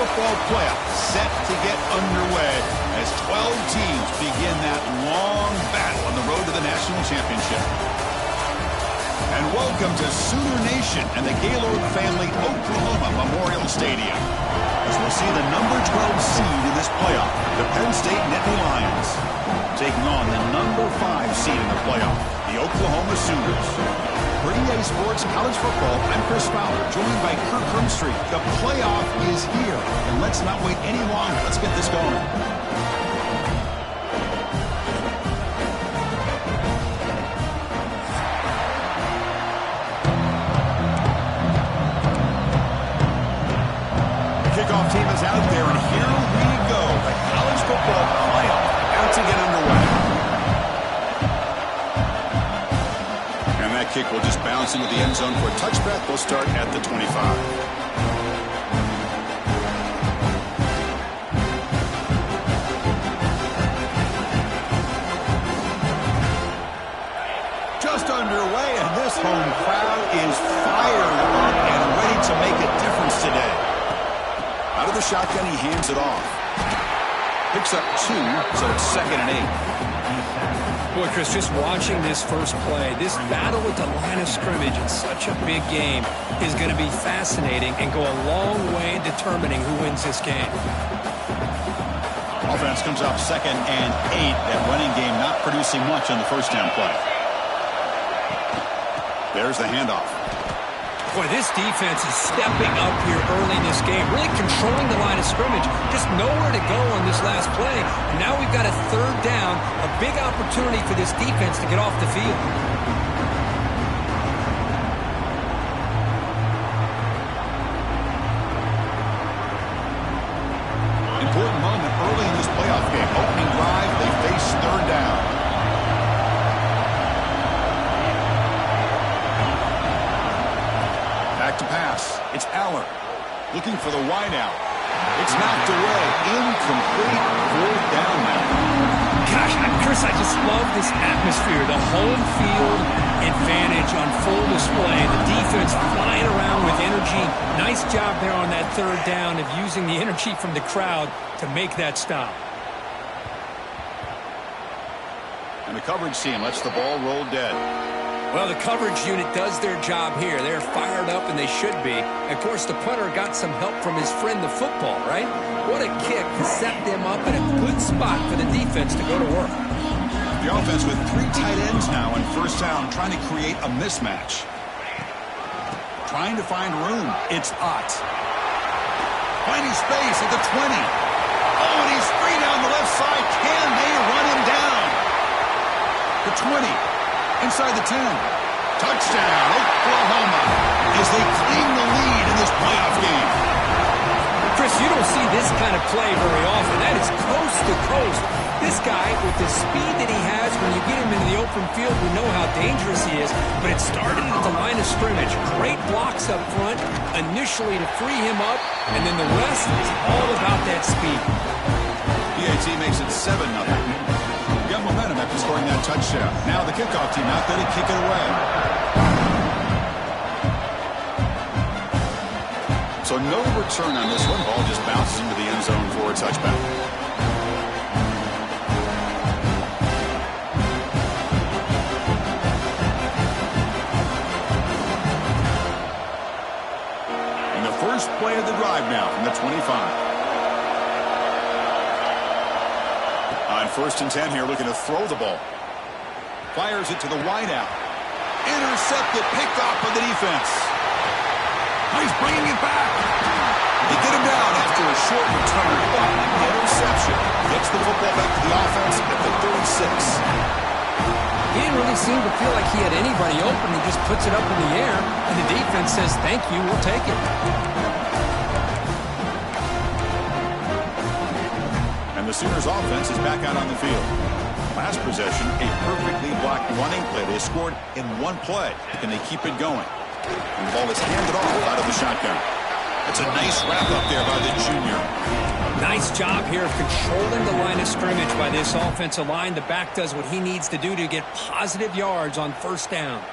football playoffs set to get underway as 12 teams begin that long battle on the road to the national championship. And welcome to Sooner Nation and the Gaylord Family Oklahoma Memorial Stadium, as we'll see the number 12 seed in this playoff, the Penn State Nittany Lions, taking on the number 5 seed in the playoff, the Oklahoma Sooners. For EA Sports College Football, I'm Chris Fowler, joined by Kirk Hermstreet. The playoff is here, and let's not wait any longer. Let's get this going. Kickoff team is out there, and here we go. The college football playoff about to get underway. And that kick will just bounce into the end zone for a touchback. We'll start at the 25. Just underway, and this home crowd is fired up and ready to make a difference today. Out of the shotgun, he hands it off. Picks up 2, so it's 2nd and 8. Boy, Chris, just watching this first play, this battle with the line of scrimmage in such a big game is going to be fascinating and go a long way in determining who wins this game. Offense comes up 2nd and 8. That running game not producing much on the first down play. There's the handoff. Boy, this defense is stepping up here early in this game, really controlling the line of scrimmage. Just nowhere to go on this last play. And now we've got a 3rd down, a big opportunity for this defense to get off the field. Important moment early in this playoff game. Opening drive, they face 3rd down. Back to pass. It's Aller looking for the wideout. It's knocked away. Incomplete. 4th down now. Gosh, Chris, I just love this atmosphere. The home field advantage on full display. The defense flying around with energy. Nice job there on that 3rd down of using the energy from the crowd to make that stop. And the coverage team lets the ball roll dead. Well, the coverage unit does their job here. They're fired up, and they should be. Of course, the punter got some help from his friend, the football, right? What a kick to set them up in a good spot for the defense to go to work. The offense with 3 tight ends now in 1st down, trying to create a mismatch. Trying to find room. It's Ott. Finding space at the 20. Oh, and he's free down the left side. Can they run him down? The 20. Inside the 10. Touchdown, Oklahoma, as they claim the lead in this playoff game. Chris, you don't see this kind of play very often. That is coast to coast. This guy, with the speed that he has, when you get him into the open field, we know how dangerous he is. But it started at the line of scrimmage. Great blocks up front, initially to free him up, and then the rest is all about that speed. PAT makes it 7-0. Got momentum after scoring that touchdown. Now the kickoff team out there to kick it away. So no return on this one. Ball just bounces into the end zone for a touchback. And the first play of the drive now from the 25. On 1st and 10 here, looking to throw the ball. Fires it to the wideout. Intercepted, picked off by the defense. He's bringing it back. They get him down after a short return, but the interception gets the football back to the offense at the 36. He didn't really seem to feel like he had anybody open. He just puts it up in the air, and the defense says, thank you, we'll take it. And the Sooners offense is back out on the field. Last possession, a perfectly blocked running play. They scored in 1 play. Can they keep it going? And the ball is handed off out of the shotgun. It's a nice wrap up there by the junior. Nice job here of controlling the line of scrimmage by this offensive line. The back does what he needs to do to get positive yards on 1st down.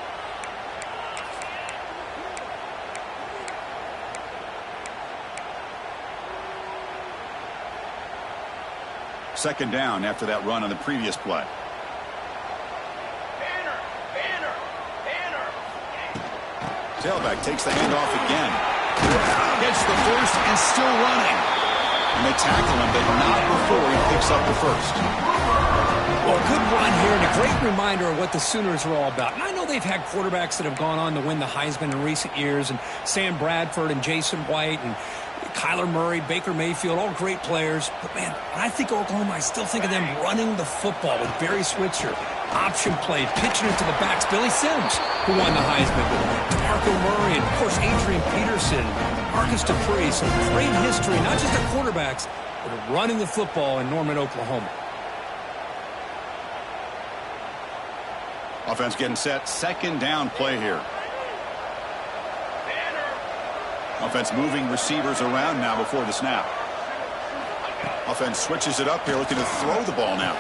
Second down after that run on the previous play. Tailback takes the handoff again. Gets the first and still running. And they tackle him, but not before he picks up the first. Well, a good run here and a great reminder of what the Sooners are all about. And I know they've had quarterbacks that have gone on to win the Heisman in recent years, and Sam Bradford and Jason White and Kyler Murray, Baker Mayfield, all great players. But, man, when I think of Oklahoma, I still think of them running the football with Barry Switzer. Option play, pitching it to the backs. Billy Sims, who won the Heisman, with DeMarco Murray, and, of course, Adrian Peterson, Marcus Dupree. Some great history, not just of quarterbacks, but of running the football in Norman, Oklahoma. Offense getting set. Second down play here. Offense moving receivers around now before the snap. Offense switches it up here, looking to throw the ball now.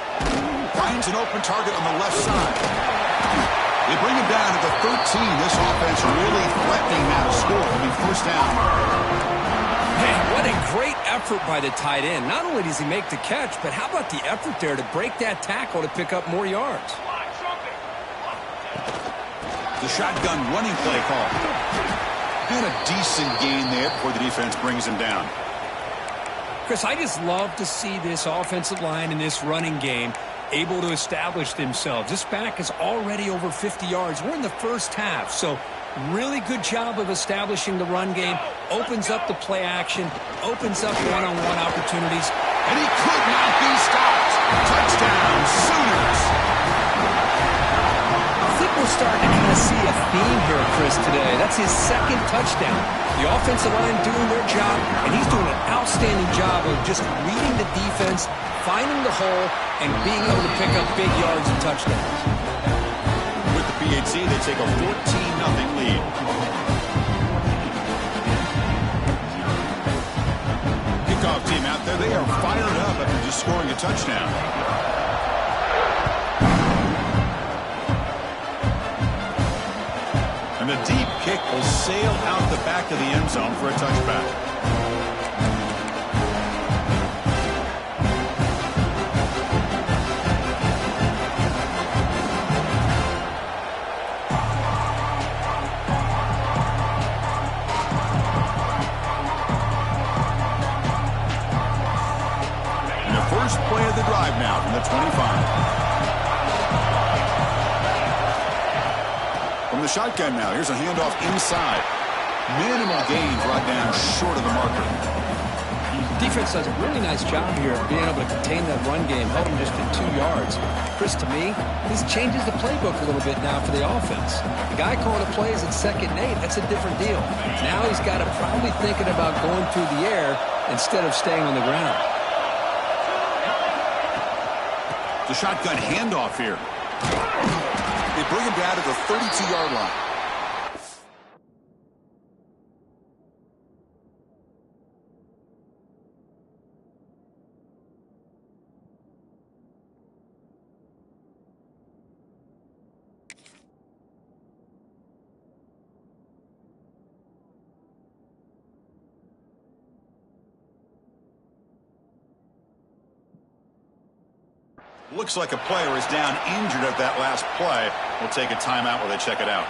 Finds an open target on the left side. They bring him down at the 13. This offense really threatening now to score. I mean, first down. Man, what a great effort by the tight end. Not only does he make the catch, but how about the effort there to break that tackle to pick up more yards? The shotgun running play call. And a decent gain there before the defense brings him down. Chris, I just love to see this offensive line in this running game able to establish themselves. This back is already over 50 yards. We're in the first half, so really good job of establishing the run game. Opens up the play action, opens up one-on-one opportunities. And he could not be stopped. Touchdown, Sooners. I think we're starting to kind of see a theme here, Chris, today. That's his second touchdown. The offensive line doing their job, and he's doing an outstanding job of just reading the defense, finding the hole, and being able to pick up big yards and touchdowns. With the PHC, they take a 14-0 lead. Kickoff team out there, they are fired up after just scoring a touchdown. And the deep kick will sail out the back of the end zone for a touchback. And the first play of the drive now from the 25. From the shotgun now, here's a handoff inside. Minimal gain brought down short of the marker. Defense does a really nice job here of being able to contain that run game, held him just at 2 yards. Chris, to me, this changes the playbook a little bit now for the offense. The guy calling the plays at 2nd and 8, that's a different deal. Now he's got to probably thinking about going through the air instead of staying on the ground. The shotgun handoff here. They bring him down to the 32-yard line. Looks like a player is down injured at that last play. We'll take a timeout while they check it out.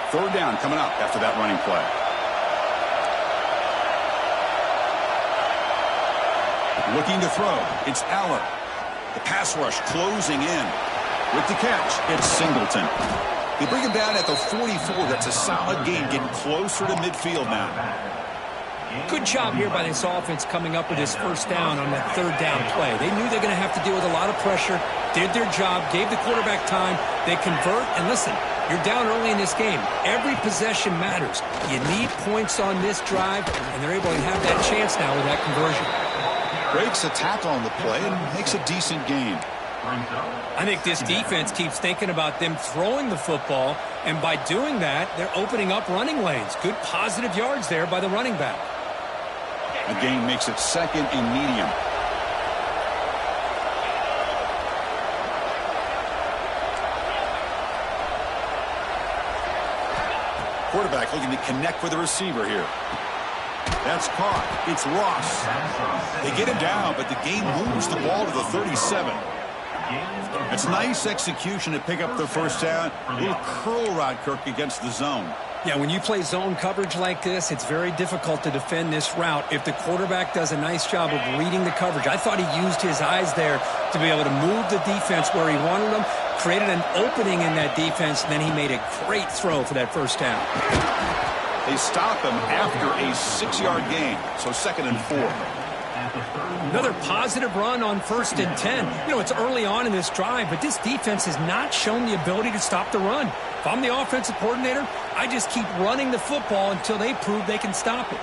Third down coming up after that running play. Looking to throw. It's Aller. The pass rush closing in. With the catch, it's Singleton. They bring him down at the 44. That's a solid gain, getting closer to midfield now. Good job here by this offense coming up with his first down on that 3rd down play. They knew they're going to have to deal with a lot of pressure, did their job, gave the quarterback time. They convert, and listen, you're down early in this game. Every possession matters. You need points on this drive, and they're able to have that chance now with that conversion. Breaks a tackle on the play and makes a decent gain. I think this defense keeps thinking about them throwing the football, and by doing that, they're opening up running lanes. Good positive yards there by the running back. A gain makes it 2nd and medium. Quarterback looking to connect with the receiver here. That's caught. It's Ross. They get him down, but the game moves the ball to the 37. It's nice execution to pick up the first down. A little curl route, Kirk, against the zone. Yeah, when you play zone coverage like this, it's very difficult to defend this route if the quarterback does a nice job of reading the coverage. I thought he used his eyes there to be able to move the defense where he wanted them, created an opening in that defense, and then he made a great throw for that first down. They stop him after a 6-yard gain, so 2nd and 4. Another positive run on 1st and 10. You know, it's early on in this drive, but this defense has not shown the ability to stop the run. If I'm the offensive coordinator, I just keep running the football until they prove they can stop it.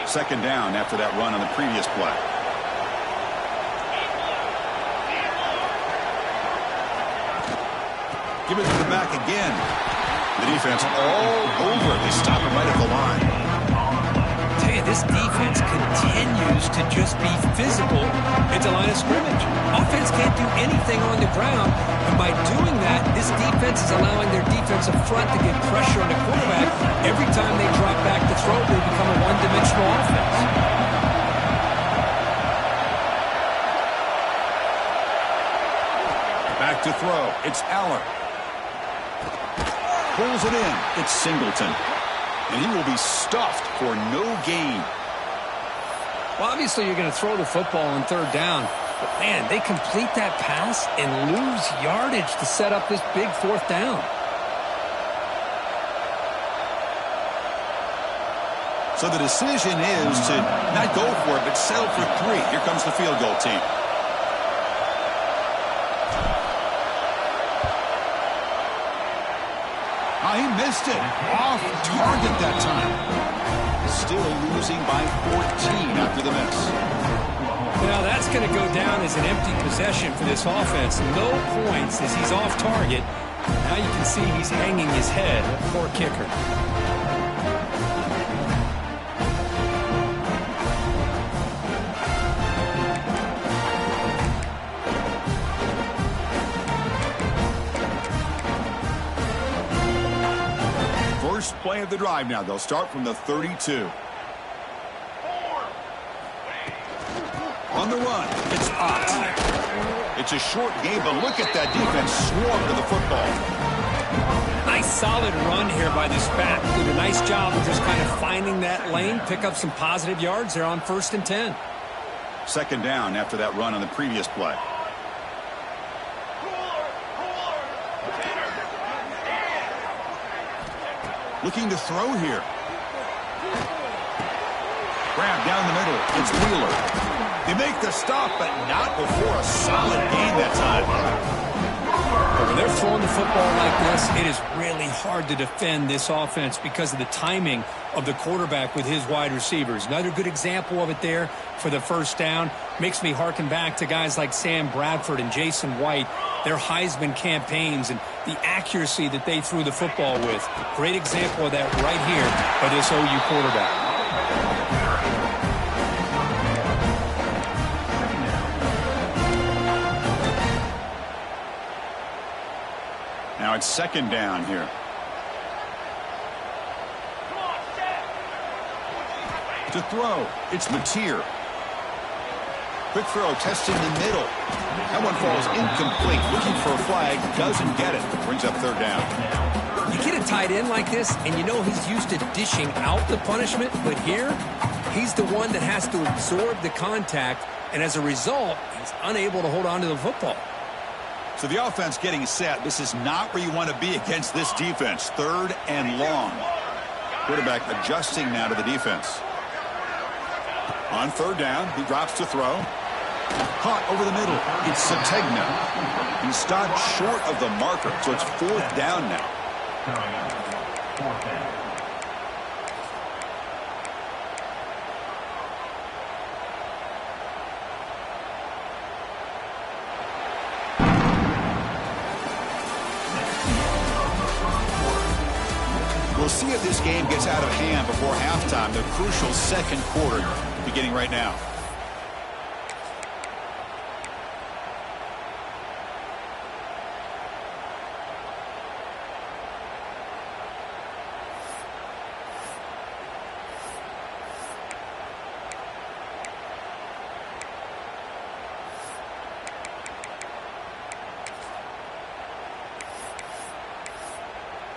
2nd down after that run on the previous play. Give it to the back again. The defense all over. They stop him right at the line. This defense continues to just be physical at the line of scrimmage. Offense can't do anything on the ground, and by doing that, this defense is allowing their defensive front to get pressure on the quarterback. Every time they drop back to throw, they become a one-dimensional offense. Back to throw. It's Allen. Pulls it in. It's Singleton. And he will be stuffed for no gain. Well, obviously you're going to throw the football on 3rd down. But, man, they complete that pass and lose yardage to set up this big 4th down. So the decision is to not go for it, but settle for 3. Here comes the field goal team. He missed it. Off target that time. Still losing by 14 after the miss. Now that's going to go down as an empty possession for this offense. No points as he's off target. Now you can see he's hanging his head. Poor kicker. First play of the drive now. They'll start from the 32. On the run, it's Ott. It's a short game, but look at that defense swarm to the football. Nice solid run here by this back. Did a nice job of just kind of finding that lane, pick up some positive yards there on 1st and 10. 2nd down after that run on the previous play. Looking to throw here. Grab down the middle. It's Wheeler. They make the stop, but not before a solid gain that time. But when they're throwing the football like this, it is really hard to defend this offense because of the timing of the quarterback with his wide receivers. Another good example of it there for the 1st down. Makes me harken back to guys like Sam Bradford and Jason White, their Heisman campaigns and the accuracy that they threw the football with. Great example of that right here by this OU quarterback. Now it's 2nd down here. To throw, it's Mateer. Quick throw, testing the middle. That one falls incomplete. Looking for a flag, doesn't get it. Brings up 3rd down. You get a tight end like this, and you know he's used to dishing out the punishment, but here, he's the one that has to absorb the contact, and as a result, he's unable to hold on to the football. So the offense getting set. This is not where you want to be against this defense. 3rd and long. Quarterback adjusting now to the defense. On 3rd down, he drops to throw. Caught over the middle. It's Sategna. He stopped short of the marker, so it's 4th down now. We'll see if this game gets out of hand before halftime. The crucial 2nd quarter beginning right now.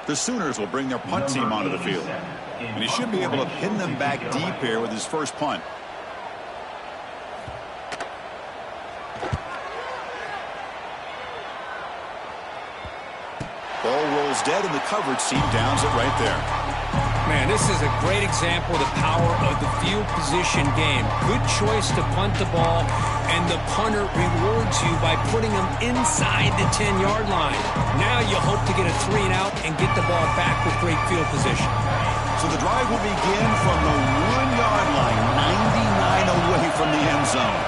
The Sooners will bring their punt team onto the field. And he should be able to pin them back deep here with his first punt. Ball rolls dead and the coverage team downs it right there. Man, this is a great example of the power of the field position game. Good choice to punt the ball, and the punter rewards you by putting them inside the 10-yard line. Now you hope to get a 3-and-out and get the ball back with great field position. So the drive will begin from the 1-yard line, 99 away from the end zone.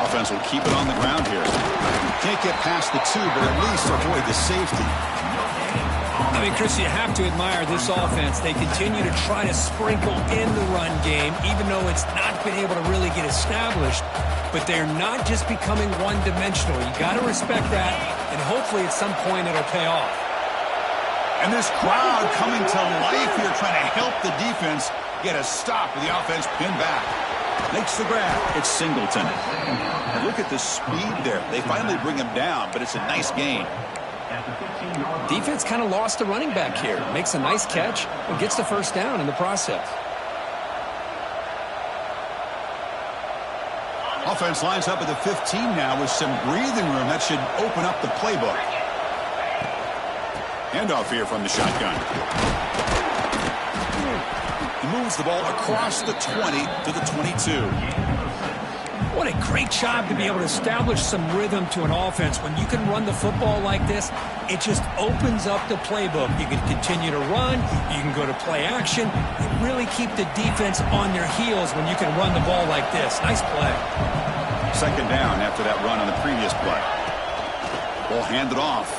Offense will keep it on the ground here. Can't get past the 2, but at least avoid the safety. I mean, Chris, you have to admire this offense. They continue to try to sprinkle in the run game, even though it's not been able to really get established. But they're not just becoming one-dimensional. You got to respect that, and hopefully at some point it'll pay off. And this crowd coming to life here, trying to help the defense get a stop with the offense pinned back. Makes the grab. It's Singleton. And look at the speed there. They finally bring him down, but it's a nice gain. Defense kind of lost the running back here. Makes a nice catch and gets the first down in the process. Offense lines up at the 15 now with some breathing room. That should open up the playbook. Handoff here from the shotgun. He moves the ball across the 20 to the 22. What a great job to be able to establish some rhythm to an offense. When you can run the football like this, it just opens up the playbook. You can continue to run. You can go to play action. You really keep the defense on their heels when you can run the ball like this. Nice play. Second down after that run on the previous play. Ball handed off.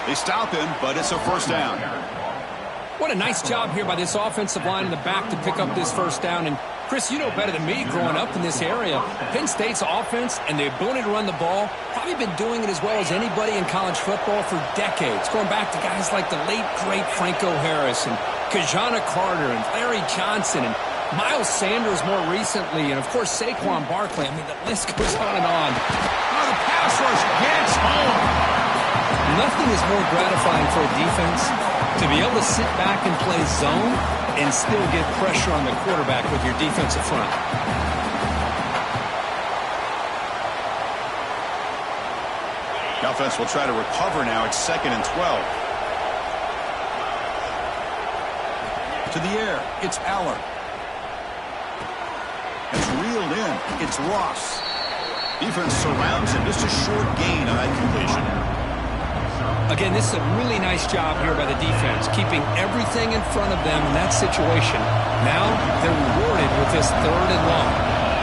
They stop him, but it's a first down. What a nice job here by this offensive line in the back to pick up this first down. And Chris, you know better than me growing up in this area, Penn State's offense and the ability to run the ball, probably been doing it as well as anybody in college football for decades, going back to guys like the late, great Franco Harris and Kajana Carter and Larry Johnson and Miles Sanders more recently, and, of course, Saquon Barkley. I mean, the list goes on and on. Oh, the pass rush gets home. Nothing is more gratifying for a defense to be able to sit back and play zone and still get pressure on the quarterback with your defensive front. The offense will try to recover now. It's 2nd and 12. To the air, it's Aller. It's reeled in. It's Ross. Defense surrounds him. Just a short gain on that completion. Again, this is a really nice job here by the defense, keeping everything in front of them in that situation. Now they're rewarded with this 3rd and long.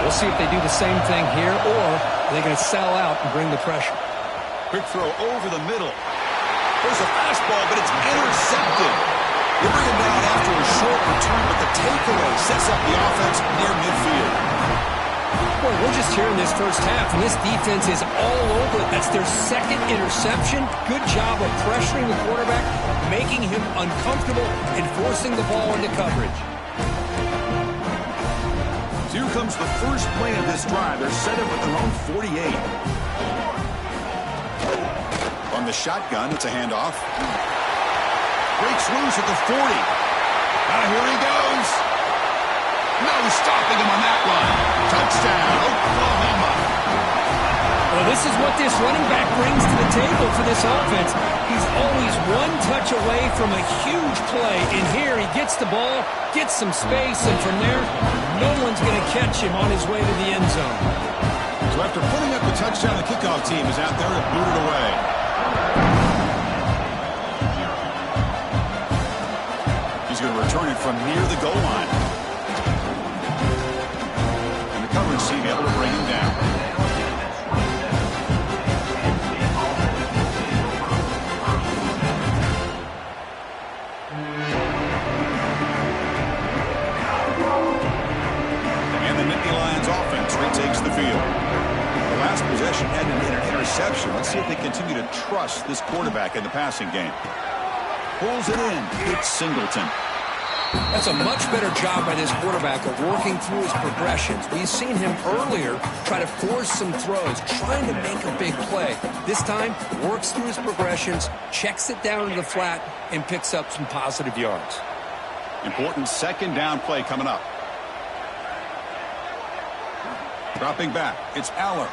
We'll see if they do the same thing here, or are they going to sell out and bring the pressure. Quick throw over the middle. There's a fastball, but it's intercepted. They bring him down after a short return, but the takeaway sets up the offense near midfield. Boy, we're just here in this first half, and this defense is all over it. That's their 2nd interception. Good job of pressuring the quarterback, making him uncomfortable, and forcing the ball into coverage. So here comes the first play of this drive. They're set up at their own 48. On the shotgun, it's a handoff. Breaks loose at the 40. Here he goes. No stopping him on that run. Touchdown, Oklahoma. Well, this is what this running back brings to the table for this offense. He's always one touch away from a huge play. And here he gets the ball, gets some space, and from there, no one's going to catch him on his way to the end zone. So after putting up the touchdown, the kickoff team is out there to boot it away. He's going to return it from near the goal line. Coverage team able to bring him down. And the Nittany Lions offense retakes the field. The last possession ended in an interception. Let's see if they continue to trust this quarterback in the passing game. Pulls it in. It's Singleton. That's a much better job by this quarterback of working through his progressions. We've seen him earlier try to force some throws, trying to make a big play. This time, works through his progressions, checks it down to the flat, and picks up some positive yards. Important second down play coming up. Dropping back, it's Aller.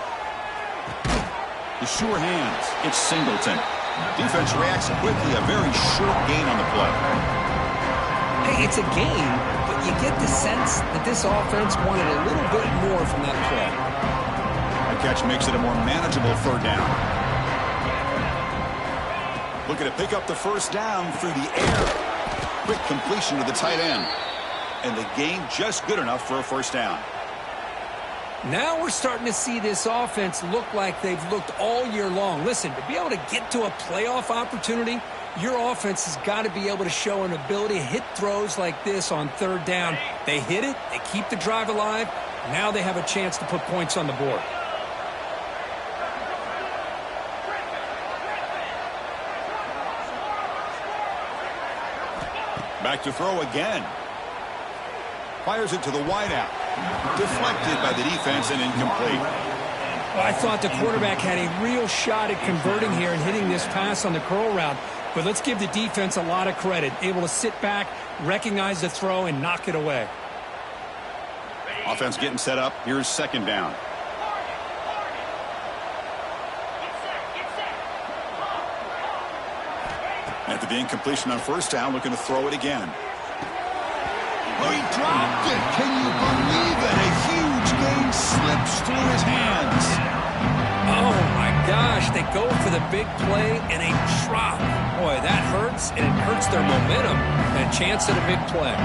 The sure hands, it's Singleton. Defense reacts quickly, a very short gain on the play. Hey, it's a game, but you get the sense that this offense wanted a little bit more from that play. That catch makes it a more manageable third down. Looking to pick up the first down through the air. Quick completion to the tight end. And the gain just good enough for a first down. Now we're starting to see this offense look like they've looked all year long. Listen, to be able to get to a playoff opportunity, your offense has got to be able to show an ability to hit throws like this on third down. They hit it, they keep the drive alive. Now they have a chance to put points on the board. Back to throw again. Fires it to the wideout. Deflected by the defense and incomplete. Well, I thought the quarterback had a real shot at converting here and hitting this pass on the curl route. But let's give the defense a lot of credit. Able to sit back, recognize the throw, and knock it away. Offense getting set up. Here's second down. After the incompletion on first down, looking to throw it again. Oh, he dropped it. Can you believe it? A huge gain slips through his hands. Oh, my gosh. They go for the big play and a drop. Boy, that hurts, and it hurts their momentum. And a chance at a big play.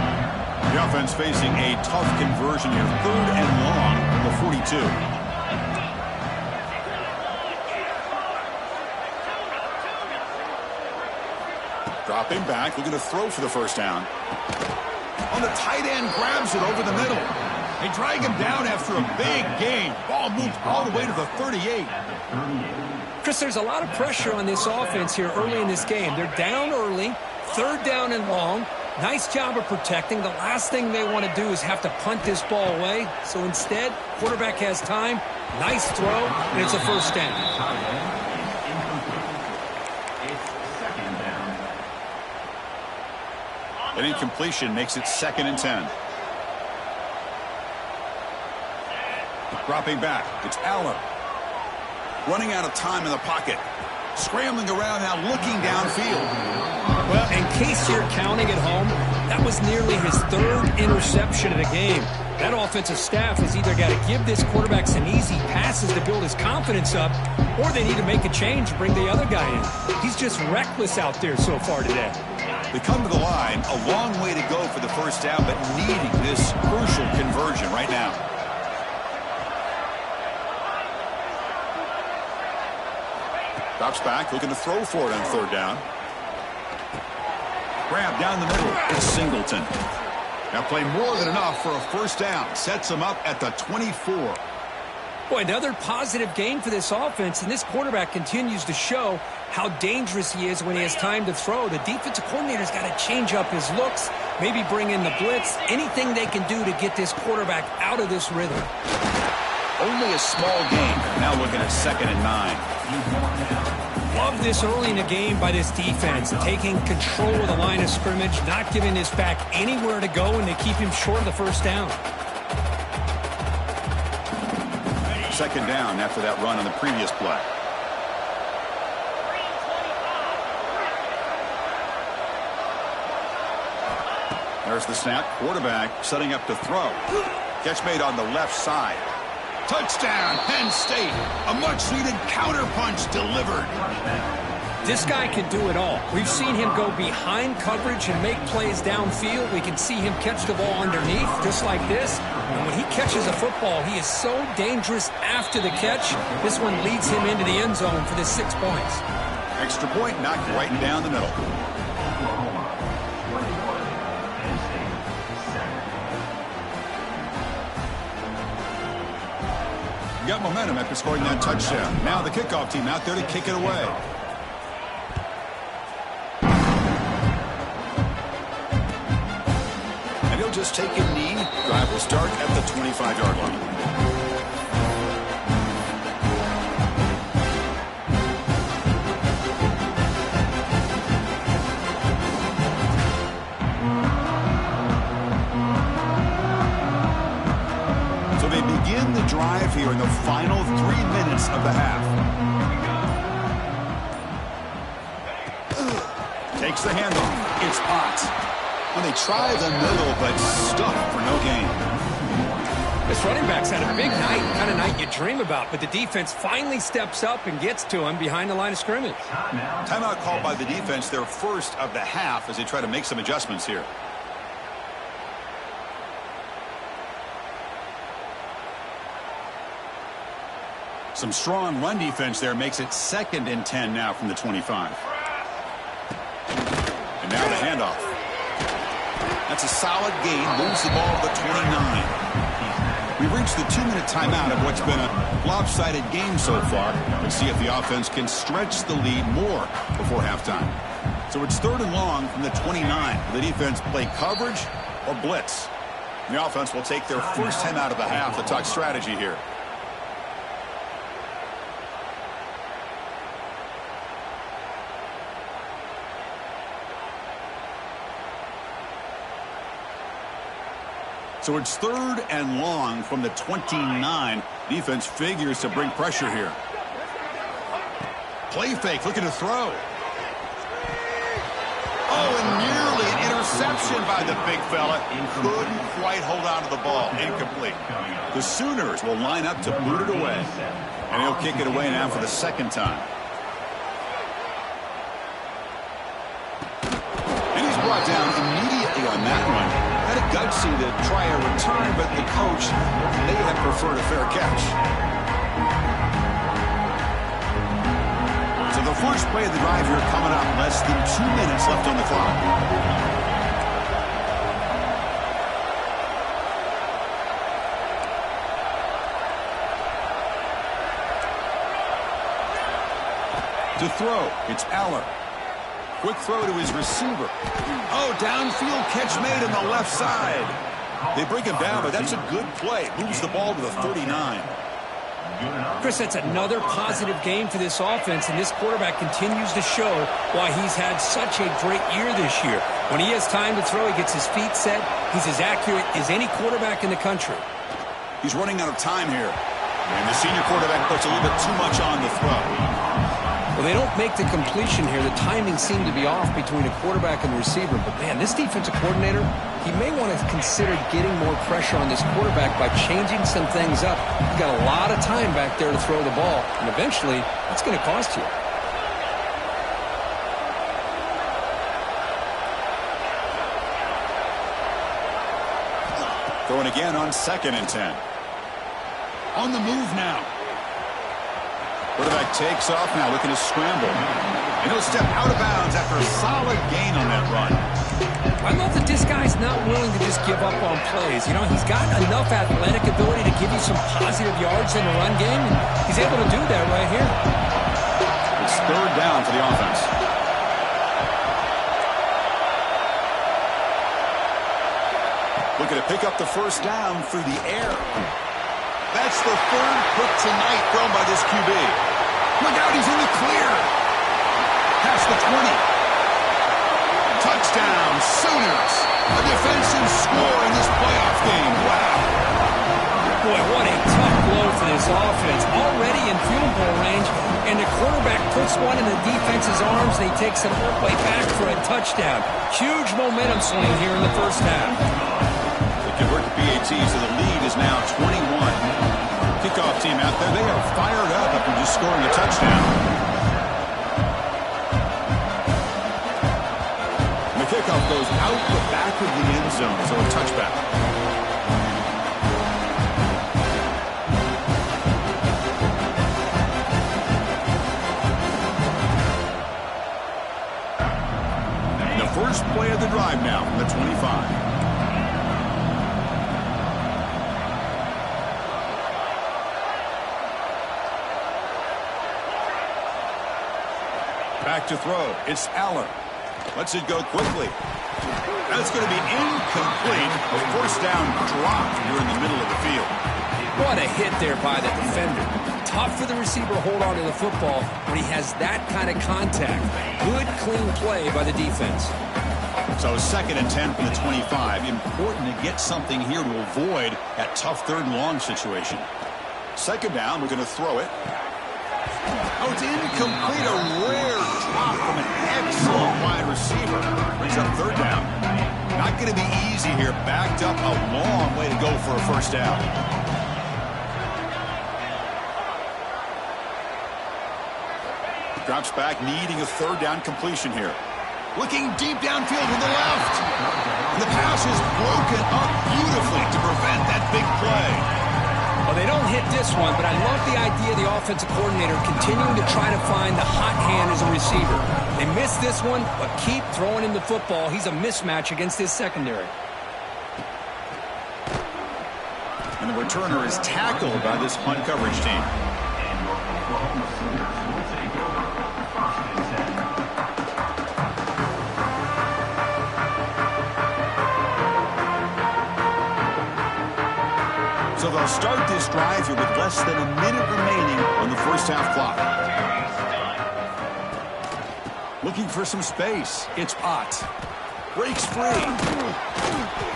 The offense facing a tough conversion here. Third and long from the 42. Dropping back, looking to throw for the first down. On the tight end, grabs it over the middle. They drag him down after a big gain. Ball moved all the way to the 38. Chris, there's a lot of pressure on this offense here early in this game. They're down early, third down and long. Nice job of protecting. The last thing they want to do is have to punt this ball away. So instead, quarterback has time. Nice throw, and it's a first down. An incompletion makes it second and 10. Dropping back, it's Aller. Running out of time in the pocket. Scrambling around now, looking downfield. Well, in case you're counting at home, that was nearly his third interception of the game. That offensive staff has either got to give this quarterback some easy passes to build his confidence up, or they need to make a change and bring the other guy in. He's just reckless out there so far today. They come to the line, a long way to go for the first down, but needing this crucial conversion right now. Drops back, looking to throw for it on third down. Grab down the middle, it's Singleton. Now play more than enough for a first down. Sets him up at the 24. Boy, another positive gain for this offense, and this quarterback continues to show how dangerous he is when he has time to throw. The defensive coordinator's got to change up his looks, maybe bring in the blitz, anything they can do to get this quarterback out of this rhythm. Only a small gain. Now looking at second and 9. Love this early in the game by this defense, taking control of the line of scrimmage, not giving this back anywhere to go, and they keep him short of the first down. Second down after that run on the previous play. There's the snap. Quarterback setting up to throw. Catch made on the left side. Touchdown, Penn State. A much-needed counterpunch delivered. This guy can do it all. We've seen him go behind coverage and make plays downfield. We can see him catch the ball underneath, just like this. And when he catches a football, he is so dangerous after the catch. This one leads him into the end zone for the 6 points. Extra point knocked right down the middle. Got momentum after scoring that touchdown. Now the kickoff team out there to kick it away. just take a knee. Drive will start at the 25-yard line. So they begin the drive here in the final 3 minutes of the half. Takes the handoff. It's Potts. When they try the middle, but stuck for no gain. This running back's had a big night, kind of night you dream about, but the defense finally steps up and gets to him behind the line of scrimmage. Timeout called by the defense, their first of the half, as they try to make some adjustments here. Some strong run defense there makes it 2nd and 10 now from the 25. And now the handoff. That's a solid gain. Moves the ball to the 29. We've reached the 2-minute timeout of what's been a lopsided game so far. Let's see if the offense can stretch the lead more before halftime. So it's 3rd and long from the 29. Will the defense play coverage or blitz? The offense will take their first time out of the half to talk strategy here. So it's 3rd and long from the 29. Defense figures to bring pressure here. Play fake, looking to throw. Oh, and nearly an interception by the big fella. Couldn't quite hold on to the ball. Incomplete. The Sooners will line up to boot it away. And he'll kick it away now for the 2nd time. And he's brought down immediately on that one. Had a gutsy to try a return, but the coach may have preferred a fair catch. So the first play of the drive here coming up, less than 2 minutes left on the clock. To throw, it's Aller. Quick throw to his receiver. Oh, downfield catch made on the left side. They bring him down, but that's a good play. Moves the ball to the 39. Chris, that's another positive game for this offense, and this quarterback continues to show why he's had such a great year this year. When he has time to throw, he gets his feet set. He's as accurate as any quarterback in the country. He's running out of time here. And the senior quarterback puts a little bit too much on the throw. Well, they don't make the completion here. The timing seemed to be off between a quarterback and the receiver. But, man, this defensive coordinator, he may want to consider getting more pressure on this quarterback by changing some things up. You've got a lot of time back there to throw the ball. And eventually, that's going to cost you. Throwing again on 2nd and 10. On the move now. Quarterback takes off now, looking to scramble. And he'll step out of bounds after a solid gain on that run. I love that this guy's not willing to just give up on plays. You know, he's got enough athletic ability to give you some positive yards in the run game, and he's able to do that right here. It's 3rd down for the offense. Looking to pick up the first down through the air. That's the 3rd pick tonight thrown by this QB. Look out, he's in the clear. Past the 20. Touchdown, Sooners. A defensive score in this playoff game. Wow. Boy, what a tough blow for this offense. Already in field goal range, and the quarterback puts one in the defense's arms, and he takes it all the way back for a touchdown. Huge momentum swing here in the first half. Convert the PAT, so the lead is now 21. Kickoff team out there, they are fired up after just scoring a touchdown. And the kickoff goes out the back of the end zone, so a touchback. And the first play of the drive now from the 25. Back to throw. It's Aller. Lets it go quickly. That's going to be incomplete. A first down drop here in the middle of the field. What a hit there by the defender. Tough for the receiver to hold on to the football when he has that kind of contact. Good, clean play by the defense. So 2nd and 10 from the 25. Important to get something here to avoid that tough 3rd and long situation. 2nd down, we're going to throw it. Oh, it's incomplete. A rare drop from an excellent wide receiver. Brings up 3rd down. Not going to be easy here. Backed up a long way to go for a first down. Drops back, needing a 3rd down completion here. Looking deep downfield to the left. And the pass is broken up beautifully to prevent that big play. Well, they don't hit this one, but I love the idea of the offensive coordinator continuing to try to find the hot hand as a receiver. They missed this one, but keep throwing him the football. He's a mismatch against his secondary. And the returner is tackled by this punt coverage team. So they'll start this drive here with less than a minute remaining on the first half clock. Looking for some space. It's Ott. Breaks free.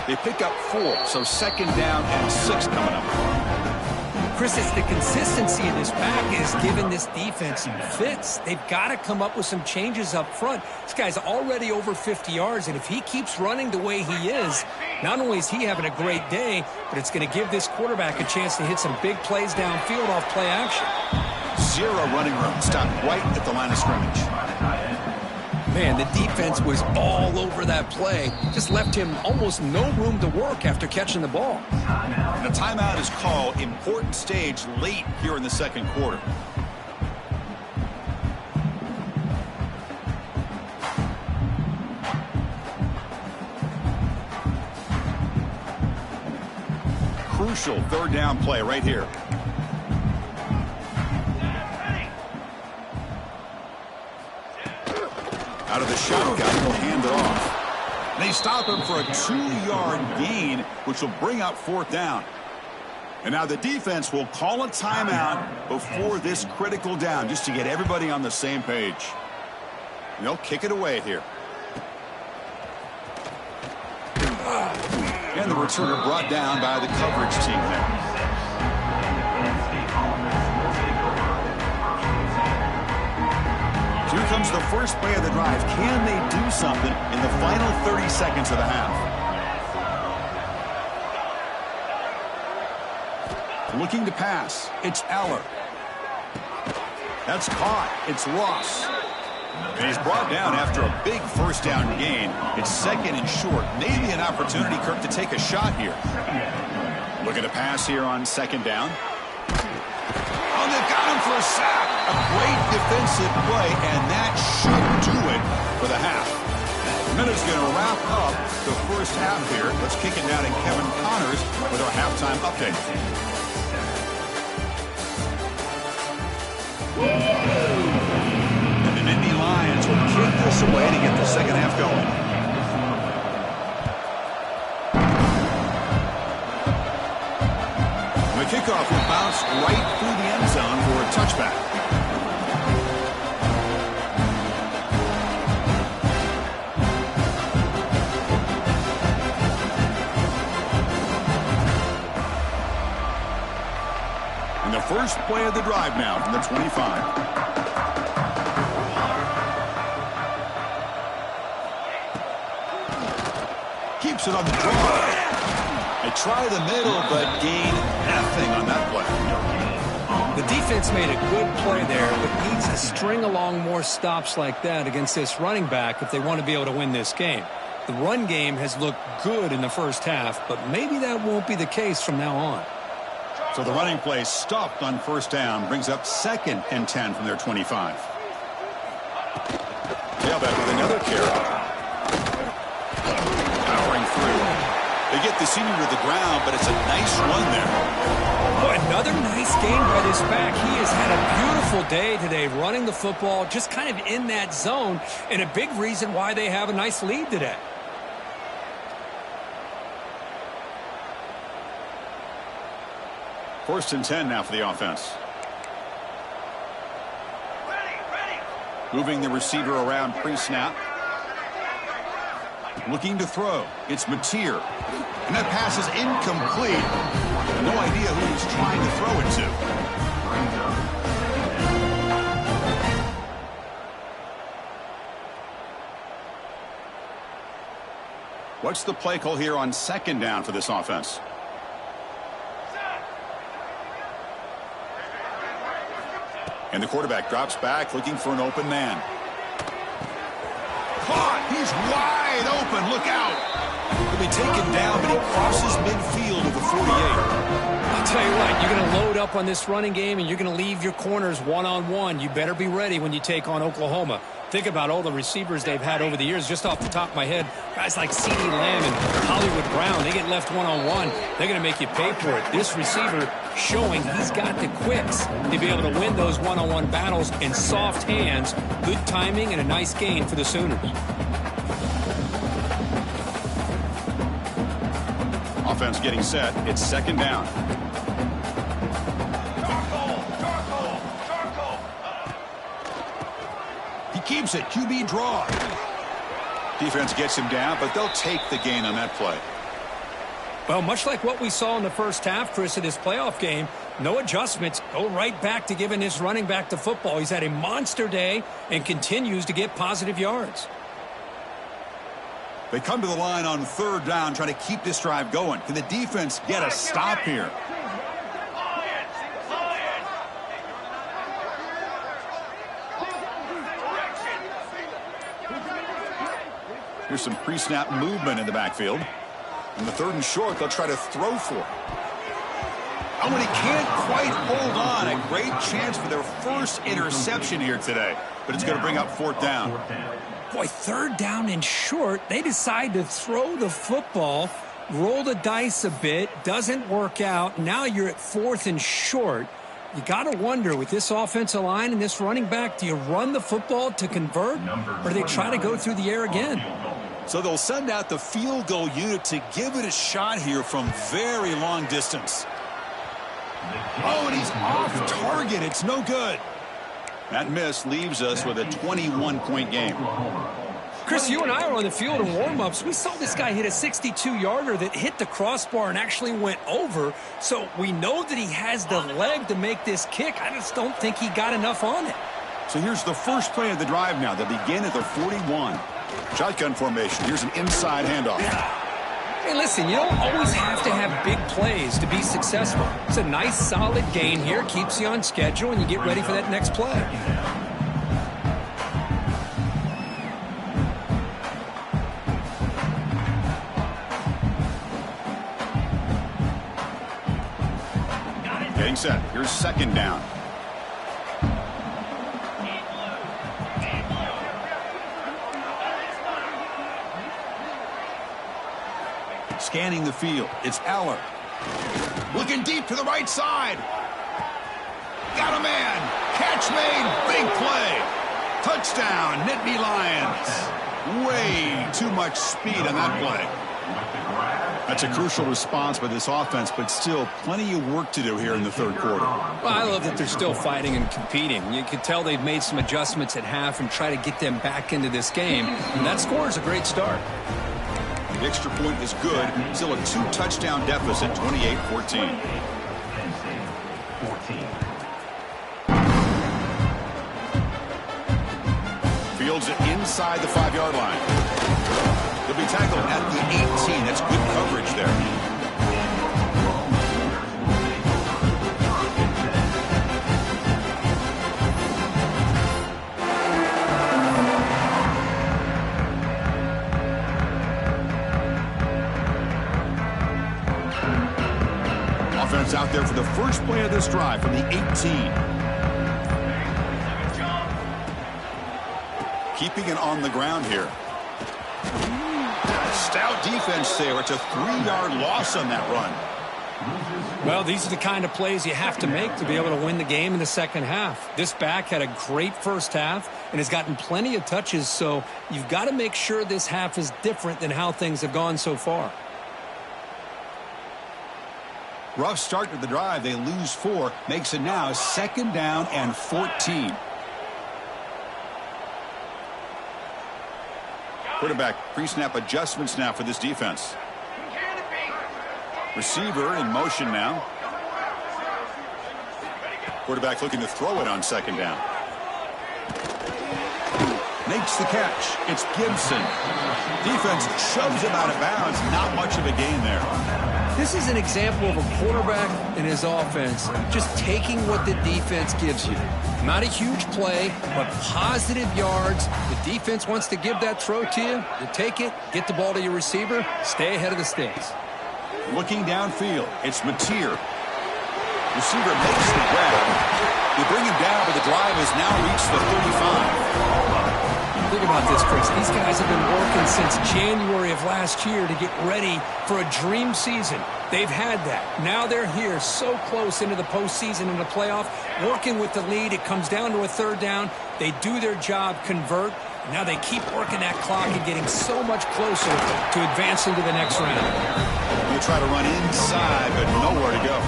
They pick up 4, so 2nd down and 6 coming up. Chris, it's the consistency of this back is giving this defense some fits. They've got to come up with some changes up front. This guy's already over 50 yards, and if he keeps running the way he is, not only is he having a great day, but it's going to give this quarterback a chance to hit some big plays downfield off play action. 0 running room. Stopped right at the line of scrimmage. Man, the defense was all over that play. Just left him almost no room to work after catching the ball. And a timeout is called. Important stage late here in the 2nd quarter. Crucial 3rd down play right here. Out of the shotgun, will hand it off. They stop him for a 2-yard gain, which will bring up 4th down. And now the defense will call a timeout before this critical down, just to get everybody on the same page. And they'll kick it away here. And the returner brought down by the coverage team there. Here comes the first play of the drive. Can they do something in the final 30 seconds of the half? Looking to pass. It's Eller. That's caught. It's Ross. And he's brought down after a big first down gain. It's 2nd and short. Maybe an opportunity, Kirk, to take a shot here. Looking to pass here on 2nd down. Oh, they've got him for a sack. A great defensive play, and that should do it for the half. The minute's going to wrap up the first half here. Let's kick it down to Kevin Connors with our halftime update. And the Nittany Lions will kick this away to get the 2nd half going. The kickoff will bounce right through the end zone for a touchback. And the first play of the drive now from the 25. Keeps it on the draw. They try the middle, but gain nothing on that play. The defense made a good play there, but needs to string along more stops like that against this running back if they want to be able to win this game. The run game has looked good in the first half, but maybe that won't be the case from now on. So the running play stopped on first down, brings up 2nd and 10 from their 25. Tailback with another carry. Powering through. They get the senior to the ground, but it's a nice run there. Boy, another nice game by this back. He has had a beautiful day today running the football, just kind of in that zone, and a big reason why they have a nice lead today. First and 10 now for the offense. Moving the receiver around pre-snap. Looking to throw. It's Mateer. And that pass is incomplete. No idea who he's trying to throw it to. What's the play call here on second down for this offense? And the quarterback drops back looking for an open man. Caught! He's wide open. Look out! He'll be taken down, but he crosses midfield of the 48. I'll tell you what, you're going to load up on this running game and you're going to leave your corners one-on-one. You better be ready when you take on Oklahoma. Think about all the receivers they've had over the years. Just off the top of my head, guys like CeeDee Lamb and Hollywood Brown, they get left one-on-one. They're going to make you pay for it. This receiver showing he's got the quicks to be able to win those one-on-one battles in soft hands. Good timing and a nice gain for the Sooners. Offense getting set. It's second down. He keeps it. QB draw. Defense gets him down, but they'll take the gain on that play. Well, much like what we saw in the first half, Chris, of this playoff game, no adjustments. Go right back to giving his running back the football. He's had a monster day and continues to get positive yards. They come to the line on third down, trying to keep this drive going. Can the defense get a stop here? Here's some pre-snap movement in the backfield. In the third and short, they'll try to throw for it. Oh, and he can't quite hold on. A great chance for their first interception here today. But it's going to bring up fourth down. Boy, third down and short. They decide to throw the football, roll the dice a bit, doesn't work out. Now you're at fourth and short. You got to wonder, with this offensive line and this running back, do you run the football to convert, or do they try to go through the air again? So they'll send out the field goal unit to give it a shot here from very long distance. Oh, and he's off target. It's no good. That miss leaves us with a 21-point game. Chris, you and I were on the field in warm-ups. We saw this guy hit a 62-yarder that hit the crossbar and actually went over. So we know that he has the leg to make this kick. I just don't think he got enough on it. So here's the first play of the drive now. They begin at the 41. Shotgun formation. Here's an inside handoff. Hey, listen, you don't always have to have big plays to be successful. It's a nice, solid gain here. Keeps you on schedule, and you get ready for that next play. Getting set. Here's second down. Scanning the field. It's Eller. Looking deep to the right side. Got a man. Catch made. Big play. Touchdown, Nittany Lions. Way too much speed on that play. That's a crucial response by this offense, but still plenty of work to do here in the third quarter. Well, I love that they're still fighting and competing. You can tell they've made some adjustments at half and try to get them back into this game. And that score is a great start. The extra point is good. Still a 2-touchdown deficit, 28-14. Fields it inside the 5-yard line. He'll be tackled at the 18. That's good coverage there. Offense out there for the first play of this drive from the 18. Keeping it on the ground here. stout defense there. It's a 3-yard loss on that run. Well, these are the kind of plays you have to make to be able to win the game in the second half. This back had a great first half and has gotten plenty of touches, so you've got to make sure this half is different than how things have gone so far. Rough start to the drive. They lose 4. Makes it now 2nd down and 14. Quarterback pre-snap adjustments now for this defense. Receiver in motion now. Quarterback looking to throw it on 2nd down. Makes the catch. It's Gibson. Defense shoves him out of bounds. Not much of a gain there. This is an example of a quarterback and his offense just taking what the defense gives you. Not a huge play, but positive yards. The defense wants to give that throw to you. You take it, get the ball to your receiver, stay ahead of the sticks. Looking downfield, it's Mateer. Receiver makes the grab. They bring him down, but the drive has now reached the 35. Think about this, Chris. These guys have been working since January of last year to get ready for a dream season. They've had that. Now they're here so close into the postseason and the playoff, working with the lead. It comes down to a 3rd down. They do their job, convert. Now they keep working that clock and getting so much closer to advancing to the next round. They try to run inside, but nowhere to go.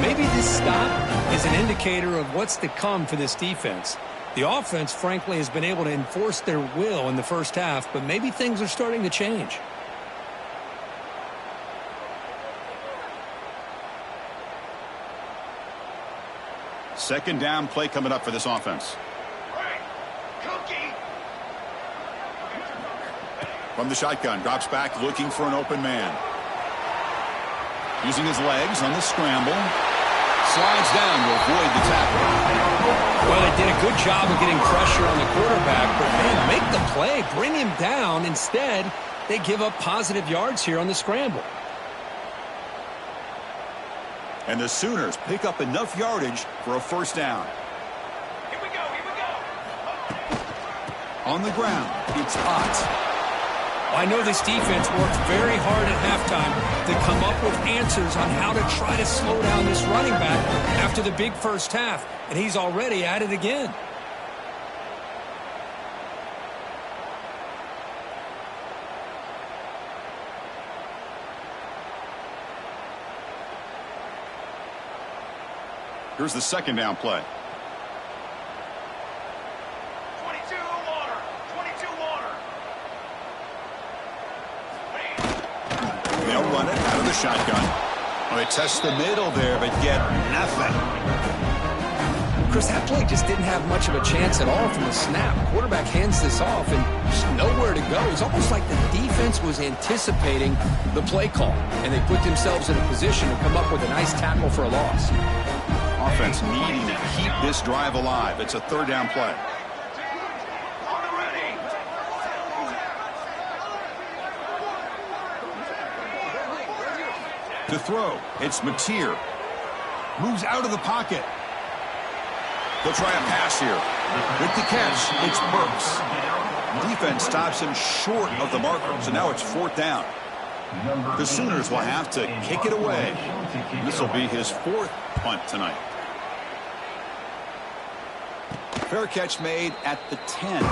Maybe this stop is an indicator of what's to come for this defense. The offense, frankly, has been able to enforce their will in the first half, but maybe things are starting to change. Second down play coming up for this offense. From the shotgun, drops back looking for an open man. Using his legs on the scramble. Slides down to avoid the tackle. Well, they did a good job of getting pressure on the quarterback, but man, make the play, bring him down. Instead, they give up positive yards here on the scramble. And the Sooners pick up enough yardage for a 1st down. Here we go. On the ground, it's Ott. I know this defense worked very hard at halftime to come up with answers on how to try to slow down this running back after the big first half, and he's already at it again. Here's the 2nd down play. 22 water. 22 water. They'll run it out of the shotgun. Well, they test the middle there, but get nothing. Chris, that play just didn't have much of a chance at all from the snap. Quarterback hands this off and just nowhere to go. It's almost like the defense was anticipating the play call, and they put themselves in a position to come up with a nice tackle for a loss. Offense needing to keep this drive alive. It's a 3rd down play. On the ready. To throw, it's Mateer. Moves out of the pocket. They'll try a pass here. With the catch, it's Burks. Defense stops him short of the marker, so now it's 4th down. The Sooners will have to kick it away. This will be his 4th punt tonight. Fair catch made at the 10.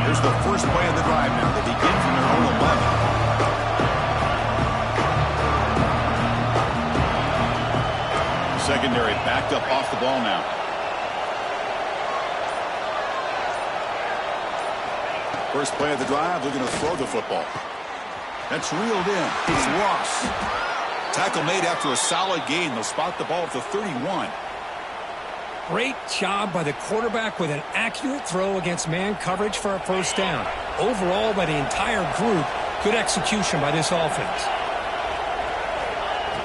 Here's the first play of the drive now. They begin from their own 11. Secondary backed up off the ball now. First play of the drive, looking to throw the football. That's reeled in. It's Ross. Tackle made after a solid gain. They'll spot the ball at the 31. Great job by the quarterback with an accurate throw against man coverage for a 1st down. Overall, by the entire group, good execution by this offense.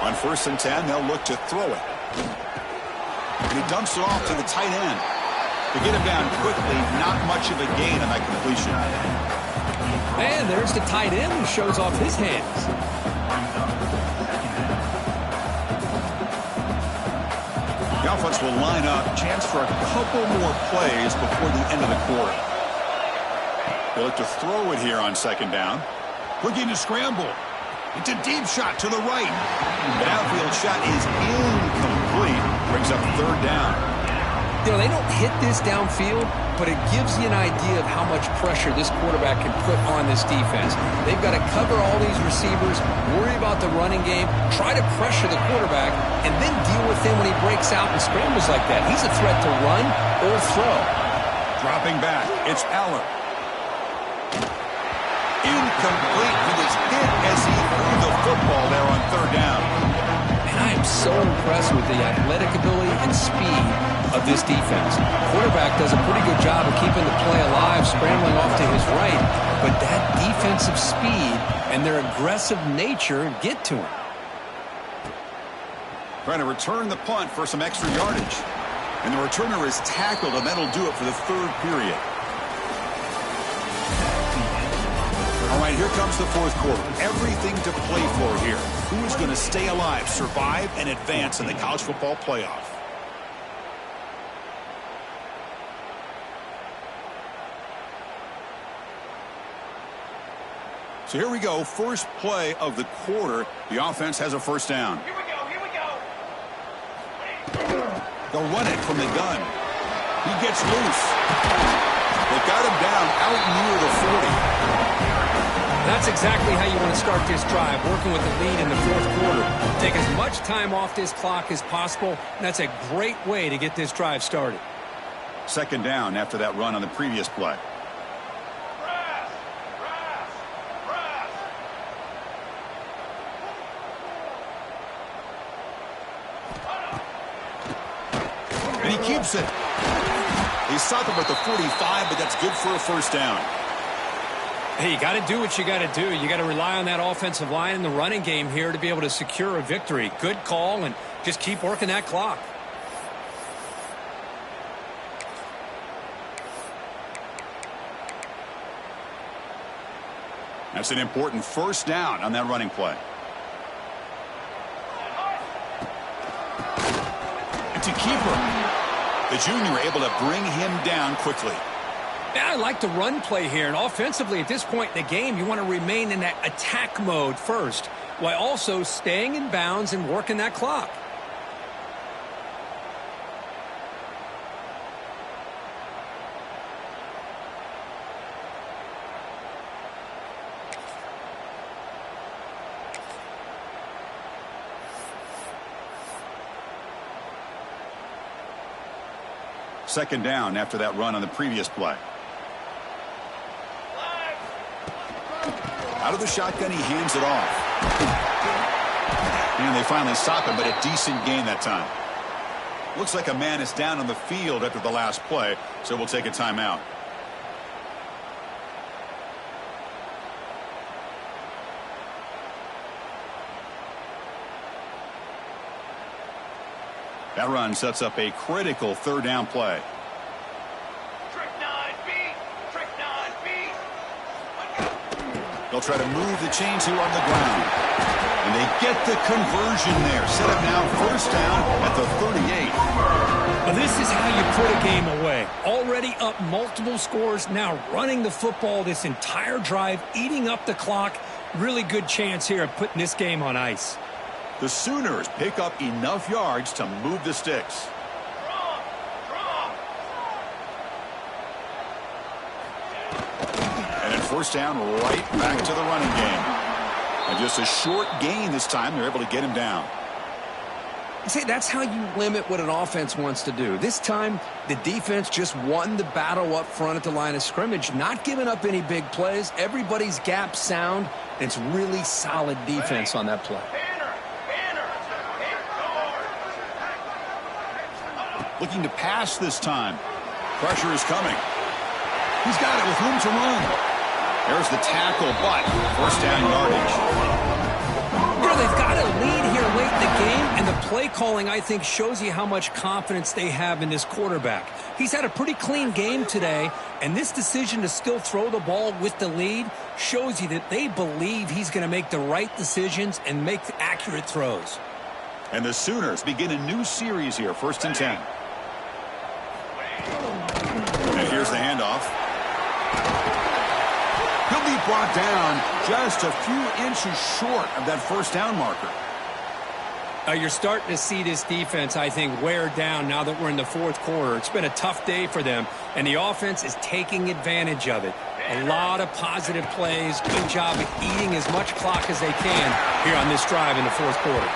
On 1st and 10, they'll look to throw it. And he dumps it off to the tight end. To get him down quickly, not much of a gain on that completion. And there's the tight end who shows off his hands. offense will line up. Chance for a couple more plays before the end of the quarter. They look to throw it here on second down. Looking to scramble. It's a deep shot to the right. The outfield shot is incomplete. Brings up third down. You know, they don't hit this downfield, but it gives you an idea of how much pressure this quarterback can put on this defense. They've got to cover all these receivers, worry about the running game, try to pressure the quarterback, and then deal with him when he breaks out and scrambles like that. He's a threat to run or throw. Dropping back, it's Aller. Incomplete. He was hit as he threw the football there on third down. And I am so impressed with the athletic ability and speed of this defense. Quarterback does a pretty good job of keeping the play alive, scrambling off to his right, but that defensive speed and their aggressive nature get to him. Trying to return the punt for some extra yardage. And the returner is tackled, and that'll do it for the third period. All right, here comes the fourth quarter. Everything to play for here. Who is going to stay alive, survive, and advance in the college football playoff? So here we go, first play of the quarter. The offense has a first down. Here we go, here we go. They'll run it from the gun. He gets loose. They got him down out near the 40. That's exactly how you want to start this drive, working with the lead in the fourth quarter. Take as much time off this clock as possible, and that's a great way to get this drive started. Second down after that run on the previous play. And he keeps it. He stopped him at the 45, but that's good for a first down. Hey, you got to do what you got to do. You got to rely on that offensive line in the running game here to be able to secure a victory. Good call, and just keep working that clock. That's an important first down on that running play. It's a keeper. The junior able to bring him down quickly. Yeah, I like the run play here, and offensively at this point in the game, you want to remain in that attack mode first, while also staying in bounds and working that clock. Second down after that run on the previous play. Out of the shotgun, he hands it off. And they finally stop him, but a decent gain that time. Looks like a man is down on the field after the last play, so we'll take a timeout. That run sets up a critical third down play. They'll try to move the chains here on the ground. And they get the conversion there. Set up now first down at the 38. Well, this is how you put a game away. Already up multiple scores, now running the football this entire drive, eating up the clock. Really good chance here of putting this game on ice. The Sooners pick up enough yards to move the sticks. And at first down, right back to the running game. And just a short gain this time, they're able to get him down. See, that's how you limit what an offense wants to do. This time, the defense just won the battle up front at the line of scrimmage, not giving up any big plays. Everybody's gap sound. It's really solid defense on that play. Looking to pass this time. Pressure is coming. He's got it with room to run. There's the tackle, but first down yardage. You know, they've got a lead here late in the game, and the play calling, I think, shows you how much confidence they have in this quarterback. He's had a pretty clean game today, and this decision to still throw the ball with the lead shows you that they believe he's going to make the right decisions and make accurate throws. And the Sooners begin a new series here, 1st and 10. And here's the handoff. He'll be brought down just a few inches short of that 1st down marker. You're starting to see this defense, I think, wear down now that we're in the 4th quarter. It's been a tough day for them, and the offense is taking advantage of it. A lot of positive plays. Good job of eating as much clock as they can here on this drive in the 4th quarter.